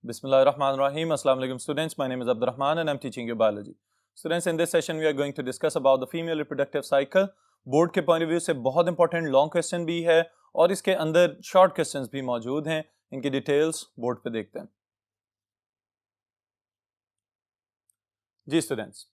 Bismillahirrahmanirrahim. Assalamu alaikum students. My name is Abdurrahman and I'm teaching you biology. Students, in this session we are going to discuss about the female reproductive cycle. Board के point of view से बहुत important long question भी है और इसके अंदर short questions भी मौजूद हैं. इनकी डिटेल्स बोर्ड पे देखते हैं. जी students,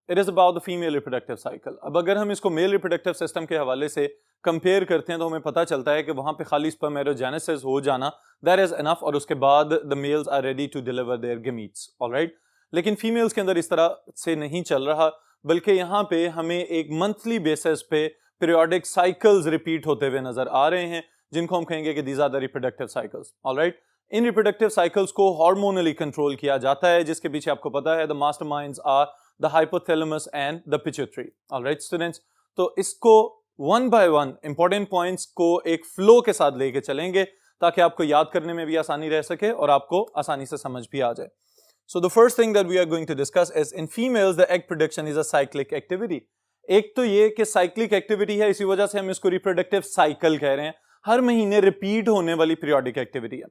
it is about the female reproductive cycle. अब अगर हम इसको मेल रिप्रोडक्टिव सिस्टम के हवाले से कंपेयर करते हैं तो हमें पता चलता है कि वहाँ पे खाली स्पर्मेटोजेनेसिस हो जाना दैट इज़ इनफ और उसके बाद the males are ready to deliver their gametes. Alright, लेकिन फीमेल्स के अंदर इस तरह से नहीं चल रहा, बल्कि यहाँ पे हमें एक मंथली बेसिस पे पीरियोडिक साइकिल्स रिपीट होते हुए नजर आ रहे हैं, जिनको हम कहेंगे कि these are the reproductive cycles. Alright, इन रिप्रोडक्टिव साइकिल्स को हार्मोनली कंट्रोल किया जाता है, जिसके पीछे आपको पता है the masterminds are the hypothalamus and the pituitary. Alright students, तो इसको one by one important points को एक फ्लो के साथ लेके चलेंगे ताकि आपको याद करने में भी आसानी रह सके और आपको आसानी से समझ भी आ जाए. So the first thing that we are going to discuss is in females the egg production is a cyclic activity. एक तो ये कि cyclic activity है, इसी वजह से हम इसको reproductive cycle कह रहे हैं. हर महीने रिपीट होने वाली periodic activity है.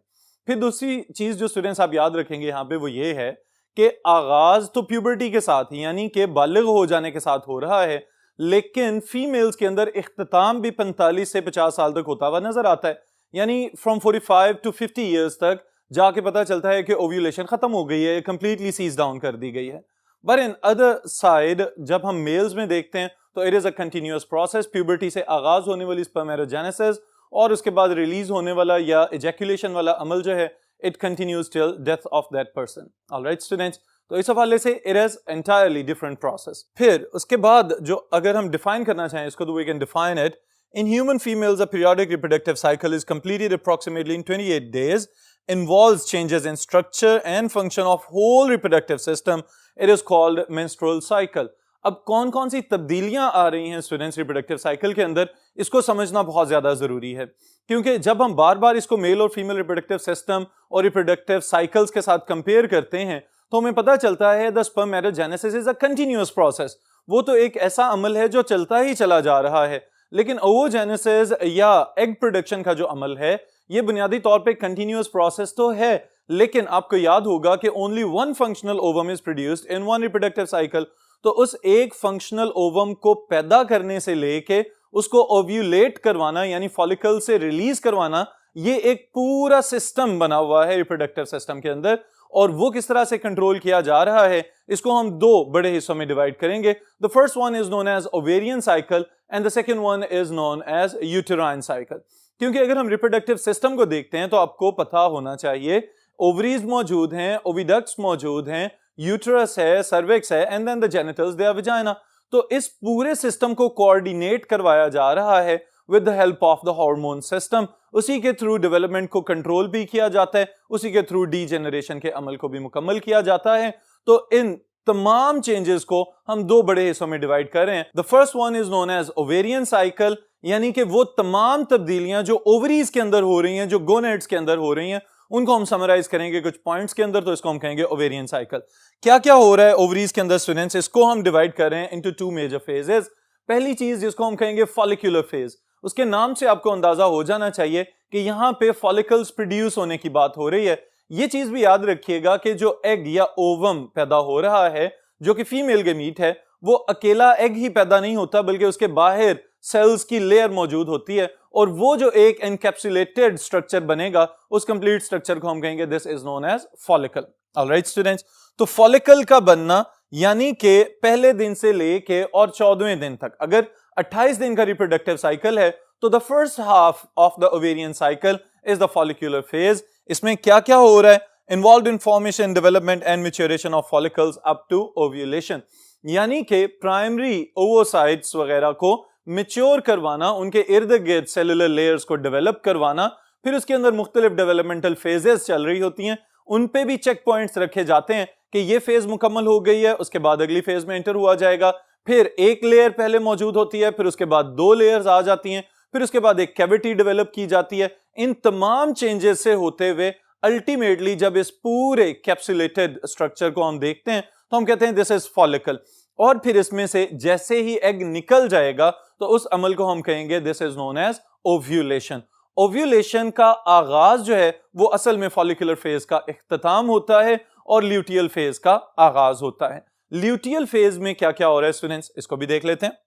फिर दूसरी चीज जो स्टूडेंट्स आप याद रखेंगे यहाँ पे वो ये है कि आगाज तो प्यूबर्टी के साथ यानी कि बालिग हो जाने के साथ हो रहा है, लेकिन फीमेल्स के अंदर इख्तिताम भी 45 से 50 साल तक होता हुआ नजर आता है. यानी फ्रॉम 45 to 50 ईयर्स तक जाके पता चलता है कि ओव्यूलेशन खत्म हो गई है, कंप्लीटली सीज डाउन कर दी गई है. बट इन अदर साइड जब हम मेल्स में देखते हैं तो it is a continuous process. Puberty से आगाज होने वाली स्पर्मेटोजेनेसिस और उसके बाद रिलीज होने वाला या इजैक्यूलेशन वाला अमल जो है it continues till death of that person. Alright students, तो इस हवाले से it is entirely different process. फिर उसके बाद जो अगर हम डिफाइन करना चाहें इसको तो we can define it. In human females, a periodic reproductive cycle is completed approximately in 28 days, involves changes in structure and function of whole reproductive system. It is called menstrual cycle. अब कौन कौन सी तब्दीलियां आ रही हैं students reproductive cycle के अंदर, इसको समझना बहुत ज्यादा जरूरी है, क्योंकि जब हम बार बार इसको मेल और फीमेल रिप्रोडक्टिव सिस्टम और रिप्रोडक्टिव साइकिल्स के साथ कंपेयर करते हैं तो हमें पता चलता है the spermatogenesis is a continuous process. वो तो एक ऐसा अमल है जो चलता ही चला जा रहा है, लेकिन ओवोजेनेसिस या एग प्रोडक्शन का जो अमल है ये बुनियादी तौर पे कंटिन्यूअस प्रोसेस तो है, लेकिन आपको याद होगा कि only one functional ovum is produced in one reproductive cycle. तो उस एक फंक्शनल ओवम को पैदा करने से लेके उसको ओव्यूलेट करवाना यानी फॉलिकल से रिलीज करवाना, ये एक पूरा सिस्टम बना हुआ है रिप्रोडक्टिव सिस्टम के अंदर. और वो किस तरह से कंट्रोल किया जा रहा है इसको हम दो बड़े हिस्सों में डिवाइड करेंगे. The first one is known as ovarian cycle and the second one is known as uterine cycle. क्योंकि अगर हम रिप्रोडक्टिव सिस्टम को देखते हैं तो आपको पता होना चाहिए ओवरीज मौजूद हैं, ओविडक्ट्स मौजूद हैं, यूटेरस है, सर्विक्स है and then the genitals they are vagina. तो इस पूरे सिस्टम को कोऑर्डिनेट करवाया जा रहा है with the help of the hormone system. उसी के थ्रू डेवलपमेंट को कंट्रोल भी किया जाता है, उसी के थ्रू डीजेनरेशन के अमल को भी मुकम्मल किया जाता है. तो इन तमाम चेंजेस को हम दो बड़े हिस्सों में डिवाइड कर रहे हैं. The first one is known as ovarian cycle, यानी कि वो तमाम तब्दीलियां जो ओवरीज के अंदर हो रही हैं, जो गोनेड्स के अंदर हो रही हैं, उनको हम समराइज करेंगे कुछ पॉइंट्स के अंदर, तो इसको हम कहेंगे ओवेरियन साइकिल. क्या क्या हो रहा है ओवरीज के अंदर स्टूडेंट्स, इसको हम डिवाइड कर रहे हैं इनटू टू मेजर फेजेस. पहली चीज जिसको हम कहेंगे फॉलिक्यूलर फेज, उसके नाम से आपको अंदाजा हो जाना चाहिए कि यहाँ पे फॉलिकल्स प्रोड्यूस होने की बात हो रही है. ये चीज भी याद रखिएगा कि जो एग या ओवम पैदा हो रहा है जो कि फीमेल गमीट है, वो अकेला एग ही पैदा नहीं होता, बल्कि उसके बाहर सेल्स की लेयर मौजूद होती है और वो जो एक एनकैप्सुलेटेड स्ट्रक्चर बनेगा उस कंप्लीट स्ट्रक्चर को हम कहेंगे this is known as follicle. Alright students, तो फॉलिकल का बनना यानी कि पहले दिन से लेके और 14वें दिन तक, अगर 28 दिन का रिप्रोडक्टिव साइकिल है तो the first half of the ovarian cycle is the follicular phase. इसमें क्या क्या हो रहा है? Involved in formation, development and maturation of follicles up to ovulation, यानी कि प्राइमरी ओवोसाइट्स वगैरह को मैच्योर करवाना, उनके इर्द गिर्द सेलुलर लेयर्स को डेवलप करवाना, फिर उसके अंदर मुख्तलिफ डेवलपमेंटल फेजेस चल रही होती हैं, उन पे भी चेक पॉइंट्स रखे जाते हैं कि ये फेज मुकम्मल हो गई है, उसके बाद अगली फेज में एंटर हुआ जाएगा. फिर एक लेयर पहले मौजूद होती है, फिर उसके बाद दो लेयर्स आ जाती हैं, फिर उसके बाद एक कैविटी डेवलप की जाती है. इन तमाम चेंजेस से होते हुए अल्टीमेटली जब इस पूरे कैप्सुलेटेड स्ट्रक्चर को हम देखते हैं तो हम कहते हैं दिस इज फॉलिकल. और फिर इसमें से जैसे ही एग निकल जाएगा तो उस अमल को हम कहेंगे this is known as ovulation. Ovulation का आगाज जो है वो असल में फॉलिकुलर फेज का इख्तिताम होता है और ल्यूटियल फेज का आगाज होता है। ल्यूटियल फेज में क्या क्या हो रहा है स्टूडेंट्स, इसको भी देख लेते हैं।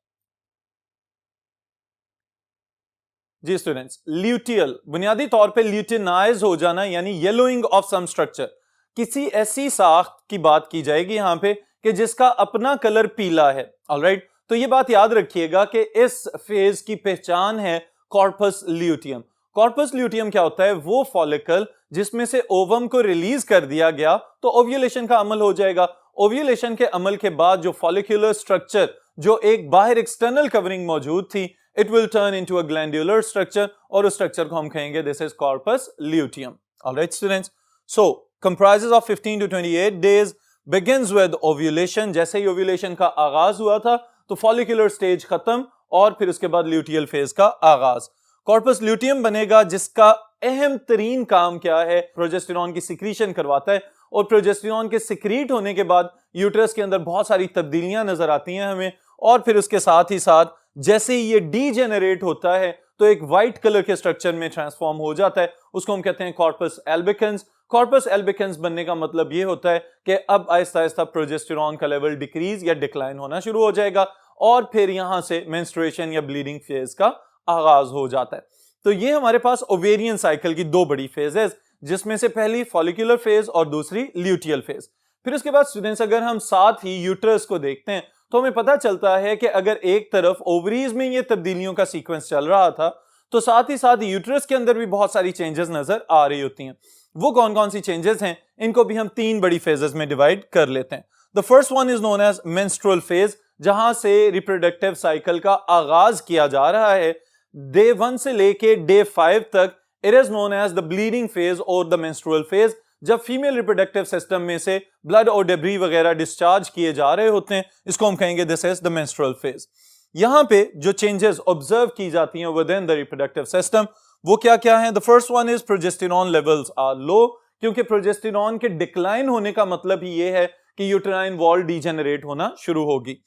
जी स्टूडेंट्स, ल्यूटियल बुनियादी तौर पे ल्यूटिनाइज हो जाना यानी येलोइंग ऑफ सम स्ट्रक्चर, किसी ऐसी साख्त की बात की जाएगी यहां पे कि जिसका अपना कलर पीला है। ऑलराइट, तो ये बात याद रखिएगा कि इस फेज की पहचान है कॉर्पस ल्यूटियम। कॉर्पस ल्यूटियम क्या होता है, वो फॉलिकल जिसमें से ओवम को रिलीज कर दिया गया तो ओव्यूलेशन का अमल हो जाएगा। ओव्यूलेशन के अमल के बाद जो फॉलिकुलर स्ट्रक्चर, जो एक बाहर एक्सटर्नल कवरिंग मौजूद थी, it will turn into a glandular structure और उस स्ट्रक्चर को हम कहेंगे this is corpus luteum. Alright students, so comprises of 15 to 28 days, begins with ovulation। जैसे ही ओव्यूलेशन का आगाज हुआ था तो फॉलिकुलर स्टेज खत्म और फिर उसके बाद ल्यूटियल फेज का आगाज। कॉर्पस ल्यूटियम बनेगा जिसका अहम तरीन काम क्या है, प्रोजेस्टेरॉन की सिक्रीशन करवाता है और प्रोजेस्टेरॉन के सिक्रीट होने के बाद यूट्रस के अंदर बहुत सारी तब्दीलियां नजर आती हैं हमें, और फिर उसके साथ ही साथ जैसे ही ये डीजेनरेट होता है तो एक व्हाइट कलर के स्ट्रक्चर में ट्रांसफॉर्म हो जाता है, उसको हम कहते हैं कॉर्पस एल्बिकन्स। कॉर्पस एल्बिकन्स बनने का मतलब ये होता है कि अब आहिस्ता आहिस्ता प्रोजेस्टेरॉन का लेवल डिक्रीज या डिक्लाइन होना शुरू हो जाएगा और फिर यहां से मेंस्ट्रुएशन या ब्लीडिंग फेज का आगाज हो जाता है। तो ये हमारे पास ओवेरियन साइकिल की दो बड़ी फेजेस, जिसमें से पहली फॉलिकुलर फेज और दूसरी ल्यूटियल फेज। फिर उसके बाद स्टूडेंट्स अगर हम साथ ही यूट्रस को देखते हैं तो हमें पता चलता है कि अगर एक तरफ ओवरीज में ये तब्दीलियों का सीक्वेंस चल रहा था तो साथ ही साथ यूट्रस के अंदर भी बहुत सारी चेंजेस नजर आ रही होती हैं। वो कौन कौन सी चेंजेस हैं, इनको भी हम तीन बड़ी फेजेस में डिवाइड कर लेते हैं। The first one is known as menstrual phase, जहां से रिप्रोडक्टिव साइकिल का आगाज किया जा रहा है। डे 1 से लेके डे 5 तक it is known as the bleeding phase और द मेंस्ट्रुअल फेज। जब फीमेल रिप्रोडक्टिव सिस्टम में से ब्लड और डेब्री वगैरह डिस्चार्ज किए जा रहे होते हैं, इसको हम कहेंगे this is the menstrual phase. यहां पे जो चेंजेस ऑब्जर्व की जाती हैं within the reproductive system वो क्या क्या है। The first one is progesterone levels are low, क्योंकि प्रोजेस्टेरॉन के डिक्लाइन होने का मतलब ही ये है कि यूटेराइन वॉल डीजेनरेट होना शुरू होगी।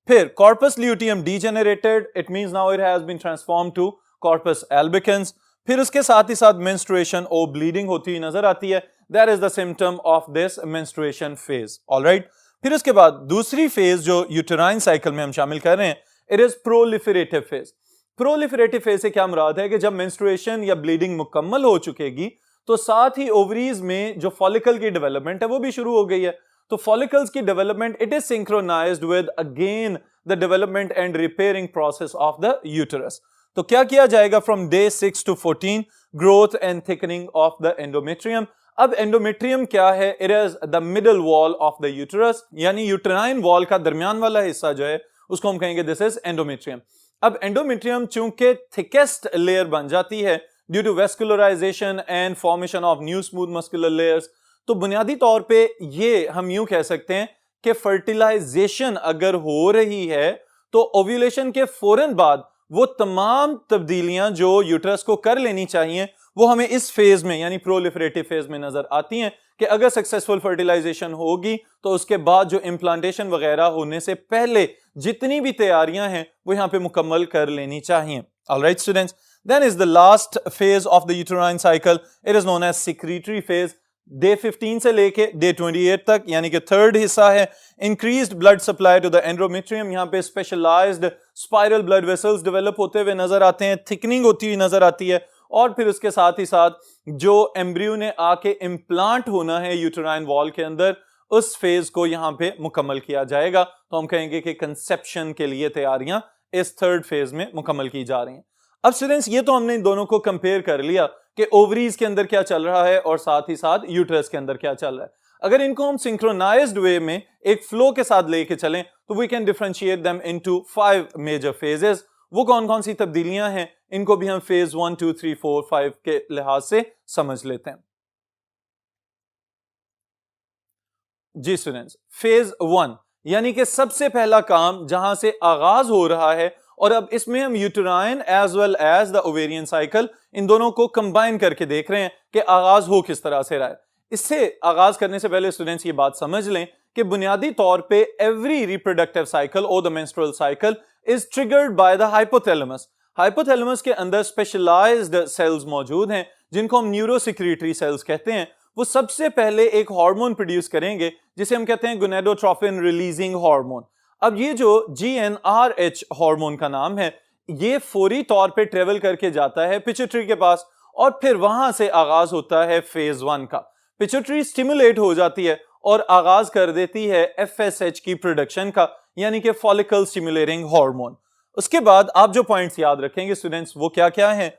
फिर corpus luteum degenerated, it means now it has been transform to corpus albicans. फिर उसके साथ ही साथ मेंस्ट्रुएशन और ब्लीडिंग होती हुई नजर आती है, that is the symptom of this menstruation phase. Alright, फिर उसके बाद दूसरी फेज जो यूटेराइन साइकिल में हम शामिल कर रहे हैं, it is proliferative phase. Proliferative phase से क्या मुराद है कि जब मेंस्ट्रुएशन या ब्लीडिंग मुकम्मल हो चुकेगी तो साथ ही ओवरीज में जो फॉलिकल की डेवलपमेंट है वो भी शुरू हो गई है। तो फॉलिकल्स की development it is synchronised with again the development and repairing process of the uterus. तो क्या किया जाएगा from day 6 to 14, growth and thickening of the endometrium. अब एंडोमेट्रियम क्या है, it is the middle wall of the uterus, यानी uterine wall का दरमियान वाला हिस्सा जो है उसको हम कहेंगे दिस इज एंडोमेट्रियम। अब एंडोमेट्रियम चूंकि थिकेस्ट लेयर बन जाती है due to vascularisation and formation of new smooth muscular layers, तो बुनियादी तौर पे ये हम यूं कह सकते हैं कि फर्टिलाइजेशन अगर हो रही है तो ओव्यूलेशन के फौरन बाद वो तमाम तब्दीलियां जो यूट्रस को कर लेनी चाहिए वो हमें इस फेज में यानी प्रोलिफरेटिव फेज में नजर आती हैं कि अगर सक्सेसफुल फर्टिलाइजेशन होगी तो उसके बाद जो इम्प्लांटेशन वगैरह होने से पहले जितनी भी तैयारियां हैं वो यहां पे मुकम्मल कर लेनी चाहिए। Alright students, then is the last phase of the uterine cycle, it is known as secretory phase. Day 15 से लेके डे 28 तक यानी कि थर्ड हिस्सा है। Increased blood supply to the endometrium, यहाँ पे specialised spiral blood vessels develop होते हुए नजर आते हैं, थिकनिंग होती हुई नजर आती है, और फिर उसके साथ ही साथ जो एम्ब्रियो ने आके इम्प्लांट होना है यूटेराइन वॉल के अंदर उस फेज को यहाँ पे मुकम्मल किया जाएगा। तो हम कहेंगे कि कंसेप्शन के लिए तैयारियां इस थर्ड फेज में मुकम्मल की जा रही हैं। अब स्टूडेंट्स ये तो हमने इन दोनों को कंपेयर कर लिया कि ओवरीज के अंदर क्या चल रहा है और साथ ही साथ यूट्रस के अंदर क्या चल रहा है। अगर इनको हम सिंक्रोनाइज्ड वे में एक फ्लो के साथ लेके चलें तो we can differentiate them into 5 major phases. वो कौन कौन सी तब्दीलियां हैं इनको भी हम फेज 1 2 3 4 5 के लिहाज से समझ लेते हैं। जी स्टूडेंट्स, फेज 1 यानी कि सबसे पहला काम जहां से आगाज हो रहा है, और अब इसमें हम uterine as well as the ovarian cycle इन दोनों को कंबाइन करके देख रहे हैं कि आगाज हो किस तरह से रहा है। इससे आगाज करने से पहले स्टूडेंट्स ये बात समझ लें कि बुनियादी तौर पे एवरी रिप्रोडक्टिव साइकिल और the menstrual cycle is triggered by the hypothalamus. Hypothalamus के अंदर स्पेशलाइज्ड सेल्स मौजूद हैं जिनको हम न्यूरोसेक्रेटरी सेल्स कहते हैं। वो सबसे पहले एक हार्मोन प्रोड्यूस करेंगे जिसे हम कहते हैं गोनेडोट्रोफिन रिलीजिंग हार्मोन। अब ये जो GnRH हार्मोन का नाम है, ये फौरी तौर पे ट्रेवल करके जाता है पिट्यूटरी के पास और फिर वहां से आगाज होता है फेज 1 का। पिट्यूटरी स्टिमुलेट हो जाती है और आगाज कर देती है FSH की प्रोडक्शन का, यानी कि फॉलिकल स्टिमुलेटिंग हार्मोन। उसके बाद आप जो पॉइंट्स याद रखेंगे स्टूडेंट्स वो क्या क्या हैं?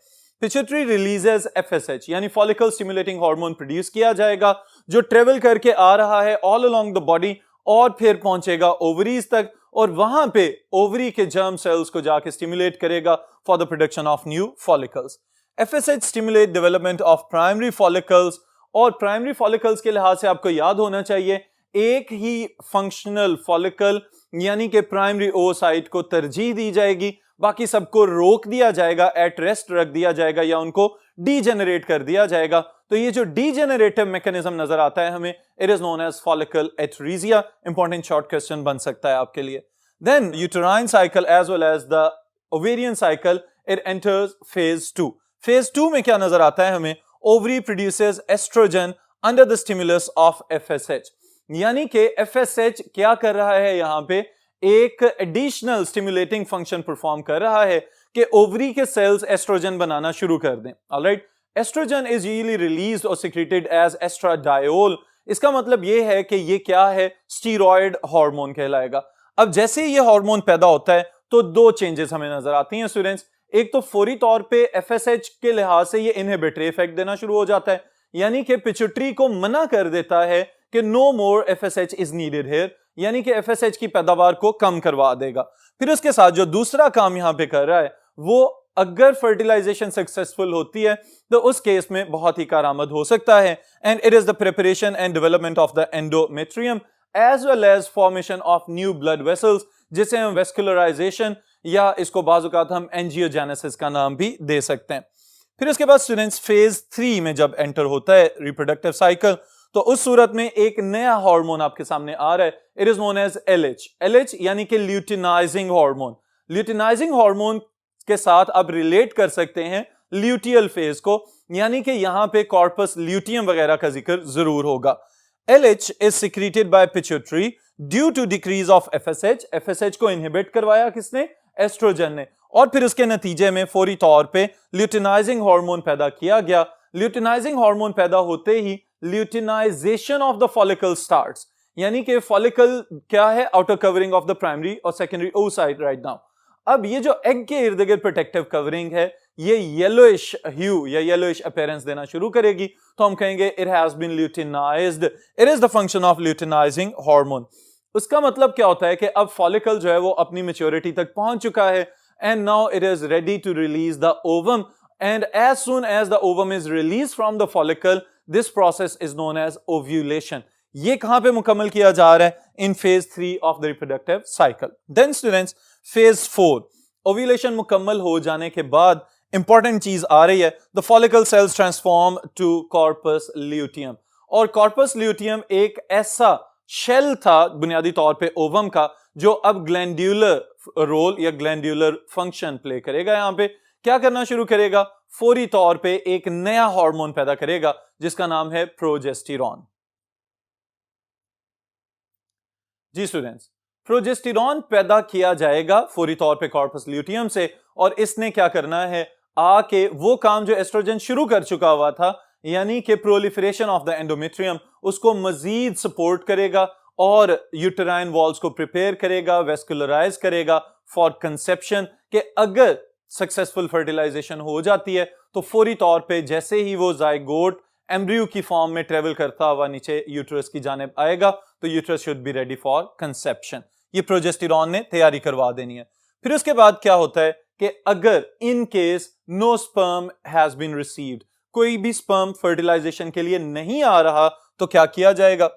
पिट्यूटरी रिलीजेस FSH यानी फॉलिकल स्टिमुलेटिंग हार्मोन प्रोड्यूस किया जाएगा जो ट्रेवल करके आ रहा है ऑल अलोंग द बॉडी और फिर पहुंचेगा ओवरीज तक और वहां पे ओवरी के जर्म सेल्स को जाके स्टिमुलेट करेगा for the production of new follicles. FSH stimulate development of primary follicles, और प्राइमरी फॉलिकल्स के लिहाज से आपको याद होना चाहिए एक ही फंक्शनल फॉलिकल यानी कि प्राइमरी ओसाइट को तरजीह दी जाएगी, बाकी सबको रोक दिया जाएगा, एट रेस्ट रख दिया जाएगा या उनको डीजेनरेट कर दिया जाएगा। तो ये जो डीजेनरेटिव मैकेनिज्म नजर आता है हमें, it is known as follicle atresia. Important short question बन सकता है आपके लिए। Then uterine cycle as well as the ovarian cycle, it enters phase 2। Phase 2 में क्या नजर आता है हमें? Ovary produces oestrogen under the stimulus of FSH, यानी कि FSH क्या कर रहा है यहां पे? एक एडिशनल स्टिमुलेटिंग फंक्शन परफॉर्म कर रहा है कि ओवरी के सेल्स एस्ट्रोजन बनाना शुरू कर दें। Alright, oestrogen is usually released और सिक्रेटेड एज एस्ट्राडायोल। इसका मतलब यह है कि ये क्या है? स्टीरॉयड हार्मोन कहलाएगा। अब जैसे ही ये हार्मोन पैदा होता है तो दो चेंजेस हमें नजर आती हैं स्टूडेंट्स। एक तो फौरी तौर पे FSH के लिहाज से ये इनहिबिटरी इफेक्ट देना शुरू हो जाता है, यानी कि पिट्यूटरी को मना कर देता है कि no more FSH is needed here, यानी कि FSH की पैदावार को कम करवा देगा। फिर उसके साथ जो दूसरा काम यहां पे कर रहा है वो, अगर फर्टिलाइजेशन सक्सेसफुल होती है तो उस केस में बहुत ही कारआमद हो सकता है। And it is the preparation and development of the endometrium as well as formation of new blood vessels, जिसे हम वेस्कुलराइजेशन या इसको बाजुकात हम एंजियोजेनेसिस का नाम भी दे सकते हैं। फिर उसके बाद स्टूडेंट्स फेज 3 में जब एंटर होता है रिप्रोडक्टिव साइकिल, तो उस सूरत में एक नया हार्मोन आपके सामने आ रहा है। It is known as LH यानी कि ल्यूटिनाइजिंग हार्मोन। ल्यूटिनाइजिंग हार्मोन के साथ आप रिलेट कर सकते हैं ल्यूटियल फेज को, यानी कि यहां पे कॉर्पस ल्यूटियम वगैरह का जिक्र जरूर होगा। LH is secreted by pituitary due to decrease of FSH। FSH को इनहिबिट करवाया किसने? एस्ट्रोजन ने। और फिर उसके नतीजे में फौरी तौर पे ल्यूटिनाइजिंग हार्मोन पैदा किया गया। ल्यूटिनाइजिंग हार्मोन पैदा होते ही luteinisation of the follicle starts, यानी कि फॉलिकल क्या है? Outer covering of the primary और सेकेंडरी ओसाइट राइट नाउ। अब ये जो एग के इर्द गिर्द प्रोटेक्टिव कवरिंग है ये येलोइश ह्यू या येलोइश अपीयरेंस देना शुरू करेगी, तो हम कहेंगे it has been luteinised. It is the function of luteinising hormone. उसका मतलब क्या होता है कि अब फॉलिकल जो है वो अपनी मैच्योरिटी तक पहुंच चुका है and now it is ready to release the ovum, and as soon as the ovum is release from the follicle, this process is known as ovulation. ये कहां पे मुकम्मल किया जा रहा है? In phase 3 of the reproductive cycle. Then students phase 4, ovulation मुकम्मल हो जाने के बाद इंपॉर्टेंट चीज आ रही है, the follicle cells transform to corpus luteum. और कॉर्पस ल्यूटियम एक ऐसा शेल था बुनियादी तौर पे ओवम का जो अब ग्लैंड्यूलर रोल या ग्लैंड्यूलर फंक्शन प्ले करेगा। यहां पे क्या करना शुरू करेगा? फौरी तौर पे एक नया हार्मोन पैदा करेगा जिसका नाम है प्रोजेस्टेरॉन। जी स्टूडेंट्स, प्रोजेस्टेरॉन पैदा किया जाएगा फौरी तौर पे कॉर्पस ल्यूटियम से, और इसने क्या करना है? आके वो काम जो एस्ट्रोजन शुरू कर चुका हुआ था, यानी कि प्रोलिफरेशन ऑफ द एंडोमेट्रियम, उसको मजीद सपोर्ट करेगा और यूटेराइन वॉल्स को प्रिपेयर करेगा, वेस्कुलराइज करेगा फॉर कंसेप्शन। कि अगर सक्सेसफुल फर्टिलाइजेशन हो जाती है तो फौरी तौर पे जैसे ही वो जाइगोट एम्ब्रियो की फॉर्म में ट्रेवल करता हुआ नीचे यूट्रस की जानिब आएगा तो uterus should be ready for conception. ये प्रोजेस्टेरॉन ने तैयारी करवा देनी है। फिर उसके बाद क्या होता है कि अगर in case no sperm has been received, कोई भी स्पर्म फर्टिलाइजेशन के लिए नहीं आ रहा, तो क्या किया जाएगा?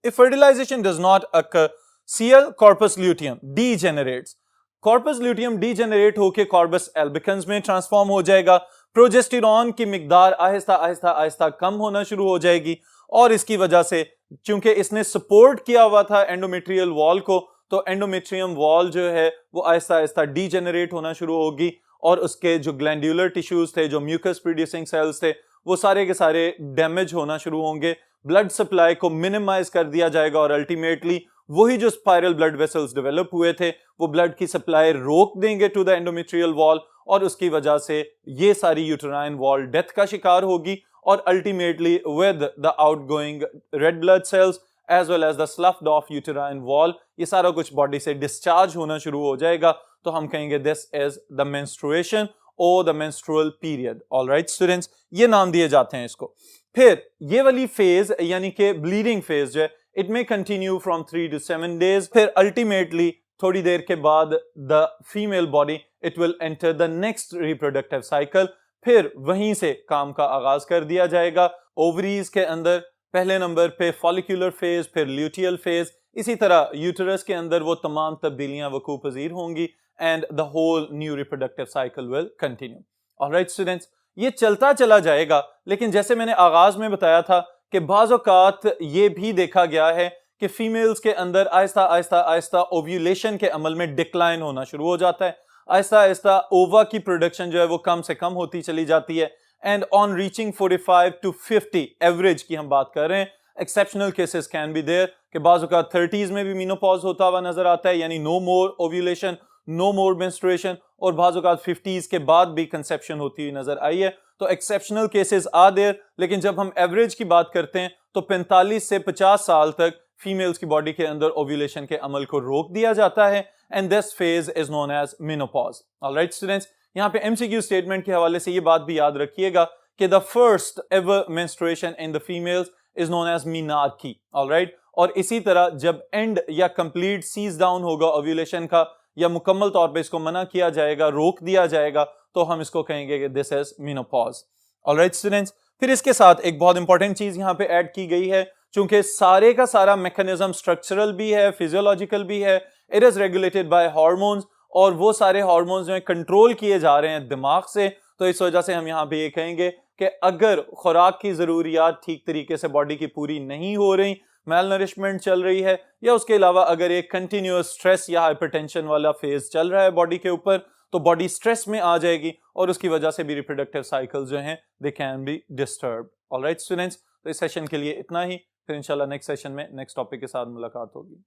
If fertilization does not occur, Cl corpus luteum degenerates. Corpus luteum degenerate होकर कॉर्पस एल्बिकन्स में ट्रांसफॉर्म हो जाएगा। प्रोजेस्टेरॉन की मिकदार आहिस्ता आहिस्ता आहिस्ता कम होना शुरू हो जाएगी, और इसकी वजह से चूंकि इसने सपोर्ट किया हुआ था एंडोमेट्रियल वॉल को, तो एंडोमेट्रियम वॉल जो है वो आहिस्ता आहिस्ता डीजेनरेट होना शुरू होगी और उसके जो ग्लैंडुलर टिश्यूज थे, जो म्यूकस प्रोड्यूसिंग सेल्स थे, वो सारे के सारे डैमेज होना शुरू होंगे, ब्लड सप्लाई को मिनिमाइज कर दिया जाएगा और अल्टीमेटली वही जो स्पाइरल ब्लड वेसल्स डेवलप हुए थे वो ब्लड की सप्लाई रोक देंगे टू द एंडोमेट्रियल वॉल और उसकी वजह से ये सारी यूटेराइन वॉल डेथ का शिकार होगी और ultimately with the outgoing red blood cells as well as the sloughed off uterine wall ये सारा कुछ बॉडी से डिस्चार्ज होना शुरू हो जाएगा। तो हम कहेंगे दिस इज द मेंस्ट्रुएशन और the menstrual period. Alright students, ये नाम दिए जाते हैं इसको। फिर ये वाली फेज यानी कि ब्लीडिंग फेज जो है it may continue from 3 to 7 days। फिर अल्टीमेटली थोड़ी देर के बाद the female body it will enter the next reproductive cycle. फिर वहीं से काम का आगाज कर दिया जाएगा। ओवरीज के अंदर पहले नंबर पे फॉलिक्यूलर फेज, फिर ल्यूटियल फेज, इसी तरह यूटेरस के अंदर वो तमाम तब्दीलियां वकू पजीर होंगी and the whole new reproductive cycle will continue. Alright students, ये चलता चला जाएगा, लेकिन जैसे मैंने आगाज में बताया था कि बाज़ औक़ात ये भी देखा गया है कि फीमेल्स के अंदर आहिस्ता आहिस्ता आहिस्ता ओव्यूलेशन के अमल में डिक्लाइन होना शुरू हो जाता है। आहिस्ता आहिस्ता ओवा की प्रोडक्शन जो है वो कम से कम होती चली जाती है and on reaching 45 to 50 average की हम बात कर रहे हैं। Exceptional cases can be there कि बाज़ औक़ात 30s में भी मीनोपॉज होता हुआ नजर आता है, यानी नो मोर ओव्यूलेशन, नो मोर मेंस्ट्रुएशन, और बाज़ औक़ात 50s के बाद भी कंसेप्शन होती हुई नजर आई है। तो एक्सेप्शनल केसेस आ देयर, लेकिन जब हम एवरेज की बात करते हैं तो 45 से 50 साल तक फीमेल्स की बॉडी के अंदर ओव्यूलेशन के अमल को रोक दिया जाता है and this phase is known as menopause. Alright students, यहाँ पे एमसीक्यू स्टेटमेंट के हवाले से ये बात भी याद रखिएगा कि the first ever menstruation in the females is known as menarche. Alright, और इसी तरह जब एंड या कंप्लीट सीज डाउन होगा ओव्यूलेशन का या मुकम्मल तौर पे इसको मना किया जाएगा, रोक दिया जाएगा, तो हम इसको कहेंगे कि this is menopause. Alright students, फिर इसके साथ एक बहुत इंपॉर्टेंट चीज यहाँ पे ऐड की गई है, चूंकि सारे का सारा मैकेनिज्म स्ट्रक्चरल भी है, फिजियोलॉजिकल भी है, it is regulated by hormones, और वो सारे हार्मोन्स जो है कंट्रोल किए जा रहे हैं दिमाग से। तो इस वजह से हम यहाँ पे ये कहेंगे कि अगर खुराक की जरूरियात ठीक तरीके से बॉडी की पूरी नहीं हो रही, मेल नरिशमेंट चल रही है, या उसके अलावा अगर एक कंटिन्यूअस स्ट्रेस या हाइपरटेंशन वाला फेज चल रहा है बॉडी के ऊपर, तो बॉडी स्ट्रेस में आ जाएगी और उसकी वजह से भी रिप्रोडक्टिव साइकिल जो हैं they can be disturb. Alright students, तो इस सेशन के लिए इतना ही, फिर इंशाल्लाह नेक्स्ट सेशन में नेक्स्ट टॉपिक के साथ मुलाकात होगी।